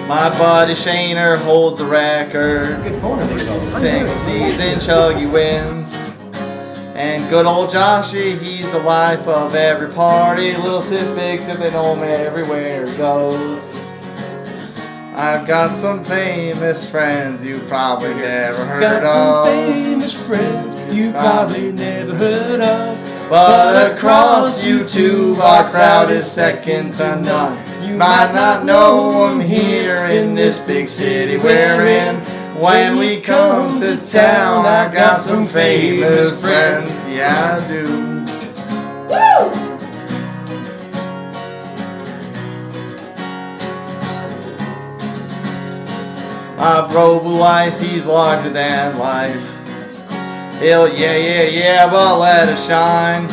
My buddy Shaner holds the record. Single season chuggy wins. And good old Joshy, he's the life of every party. Little sip, big sipping home everywhere he goes. I've got some famous friends you probably never heard of. Got some famous friends you probably never heard of. But across YouTube, our crowd is second to none. You might not know them here in this big city we're in. When we come to town, I got some famous friends. Yeah, I do. Woo! My bro Blue Eyes, he's larger than life. He'll yeah, but let it shine.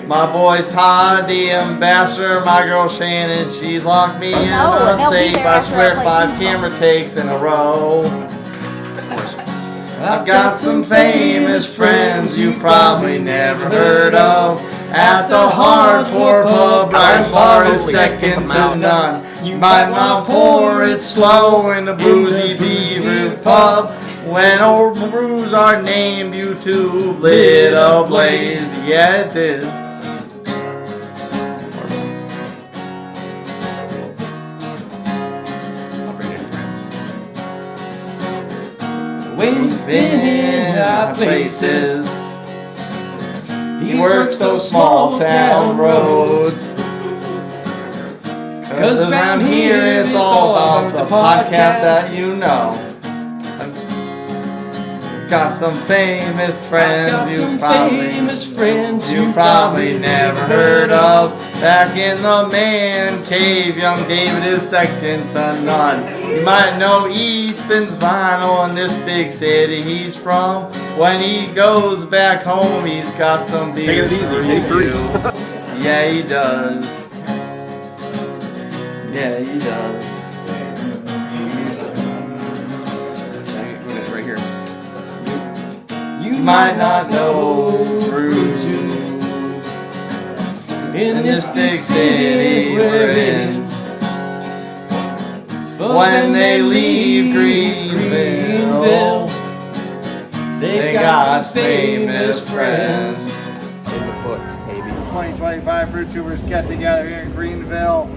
My boy Todd, the ambassador, my girl Shannon, she's locked me in a safe. I swear 5 camera takes in a row. I've got some famous friends you probably never heard of. At the hardcore pub, our bar is second to none. You might not pour it slow in the boozy beaver pub. When old brews are named, YouTube lit ablaze. Yeah, it did. Wayne's been in high places. He works those small town roads. Cause around here it's all about the podcast that you know. I've got some famous friends you probably never heard of. Back in the man cave, young David is second to none. You might know Ethan's vinyl in this big city he's from. When he goes back home, he's got some beer for you. Yeah, he does. Yeah, he does. Right here. You might not know Brew 2 in this big city we're in. But when they leave Greenville, they got famous friends. In the books, baby. 2025 Brew Tubers get together here in Greenville.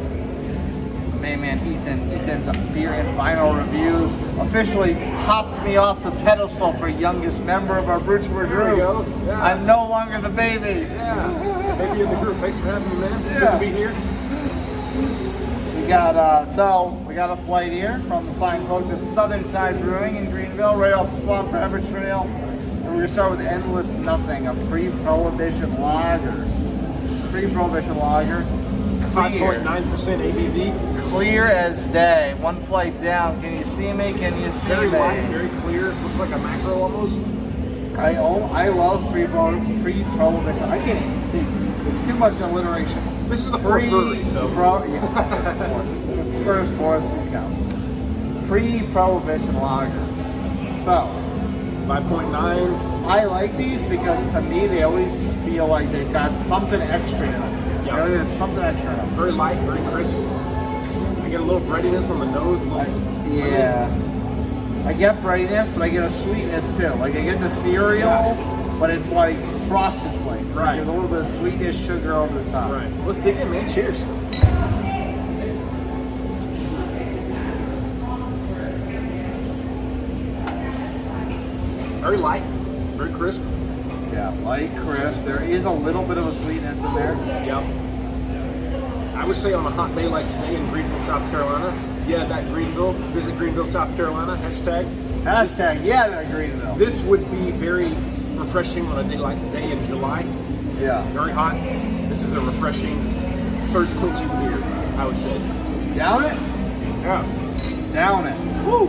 Main man Ethan's beer and vinyl reviews officially hopped me off the pedestal for youngest member of our Brew Tuber group. Yeah. I'm no longer the baby. Yeah. Baby in the group. Thanks for having me, man. Yeah. Good to be here. We got we got a flight here from the fine folks at Southernside Brewing in Greenville, right off the Swamp Rabbit Trail. And we're gonna start with Endless Nothing, a pre-prohibition lager. Pre-prohibition lager. 5.9% ABV. Clear as day. One flight down. Can you see me? Can you see Very me? light, very clear. Looks like a macro almost. I love pre-prohibition. I can't even speak. It's too much alliteration. This is the fourth brewery, so. Fourth counts. Pre-prohibition lager. So 5.9. I like these because to me they always feel like they've got something extra in them. Yeah. You know, there's something extra in them. Very light, very crisp. I get a little breadiness on the nose. Yeah. I get breadiness, but I get a sweetness too. Like I get the cereal, but it's like frosted flakes. Right. There's a little bit of sweetness, sugar over the top. Right. Let's dig in, man. Cheers. Very light, very crisp. Yeah, light, crisp. There is a little bit of a sweetness in there. Yep. I would say on a hot day like today in Greenville, South Carolina, yeah, that Greenville, visit Greenville, South Carolina, hashtag. Yeah, that Greenville. This would be very refreshing on a day like today in July. Yeah. Very hot. This is a refreshing, thirst quenching beer, I would say. Down it? Yeah. Down it. Woo!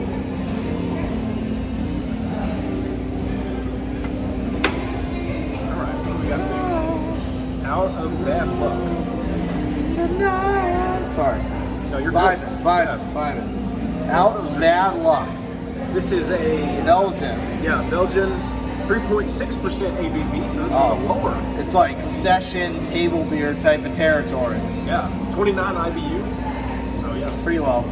Alright, what do we got next? Out of Bad Luck. Sorry. No, you're Find good. it. Out of Bad Luck. This is a Belgian. Belgian 3.6% ABV, so this is a lower. It's like session table beer type of territory. Yeah, 29 IBU. So yeah, Pretty low.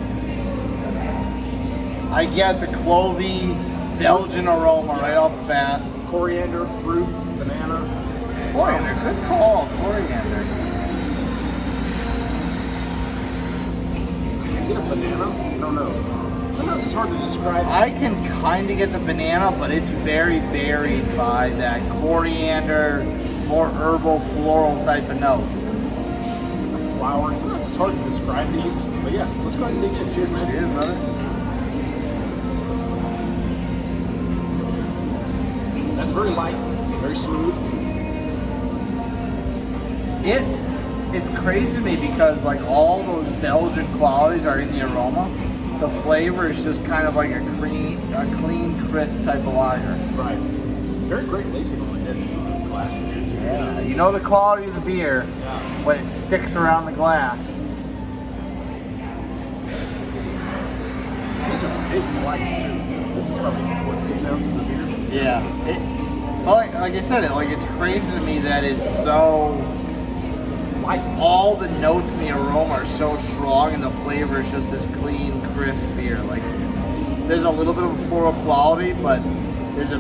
I get the clovey Belgian aroma right off the bat. Coriander, fruit, banana. Coriander, good call, coriander. Get a banana? I don't know. Sometimes it's hard to describe. I can kind of get the banana, but it's very varied by that coriander, more herbal, floral type of notes. The flower. Sometimes it's hard to describe these. But yeah, let's go ahead and dig in. Cheers, man. Cheers, brother. That's very light, very smooth. It's crazy to me because like all those Belgian qualities are in the aroma. The flavor is just kind of like a clean, crisp type of lager. Right. Very great lacing on the glass there too. Yeah. You know the quality of the beer when it sticks around the glass. These are big flights too. This is probably what, 6 ounces of beer. Yeah. Like I said, it's crazy to me that it's so. Light. All the notes in the aroma are so strong, and the flavor is just this clean, crisp beer. Like, there's a little bit of a floral quality, but there is a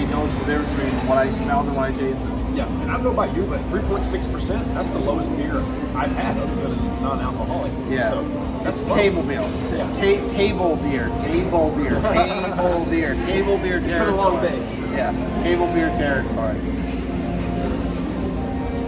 noticeable difference between what I smelled and what I tasted. Yeah, and I don't know about you, but 3.6%, that's the lowest beer I've had other than non-alcoholic. Yeah. So that's table beer. Yeah. Table beer. Table beer. Table beer. Table beer territory. It's been a long day. Yeah. Table beer territory.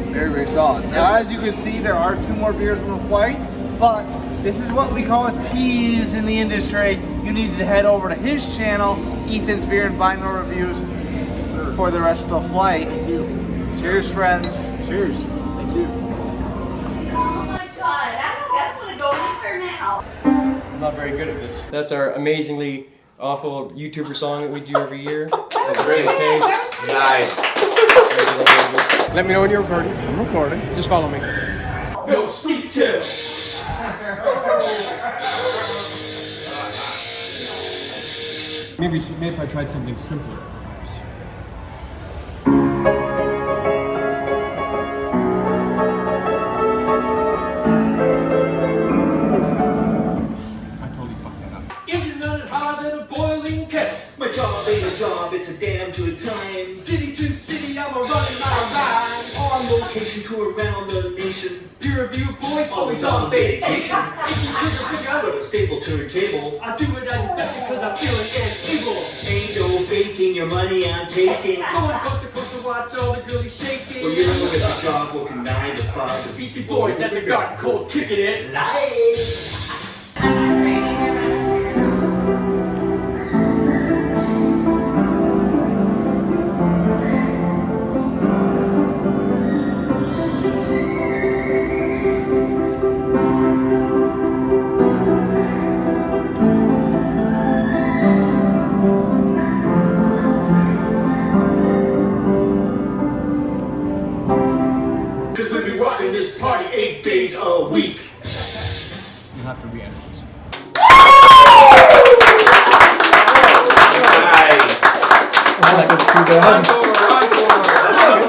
Very, very solid. Now, as you can see, there are 2 more beers on the flight, but this is what we call a tease in the industry. You need to head over to his channel, Ethan's Beer and Vinyl Reviews, Yes, sir. for the rest of the flight. Thank you. Cheers, friends. Cheers. Thank you. Oh my god, I don't want to go anywhere now. I'm not very good at this. That's our amazingly awful YouTuber song that we do every year. That's great. Nice. Let me know when you're recording. I'm recording. Just follow me. No sweet tail. Maybe if I tried something simpler. I totally fucked that up. Engine running hotter than a boiling kettle. My job ain't a job, it's a damn good time. City to city, I'm a running my ride. On location to around the nation. Peer review boys, always on vacation. Itchy trigger finger, but a stable turntable. I do it at the best because I'm feeling able. Ain't no faking your money, I'm taking. Going coast to coast to watch all the girlies shaking. Well, you're looking at the job, working 9 to 5. The Beastie Boys at the garden cold, kicking it live. Cause we be rocking this party 8 days a week. You'll have to re-edit this. Nice. Awesome.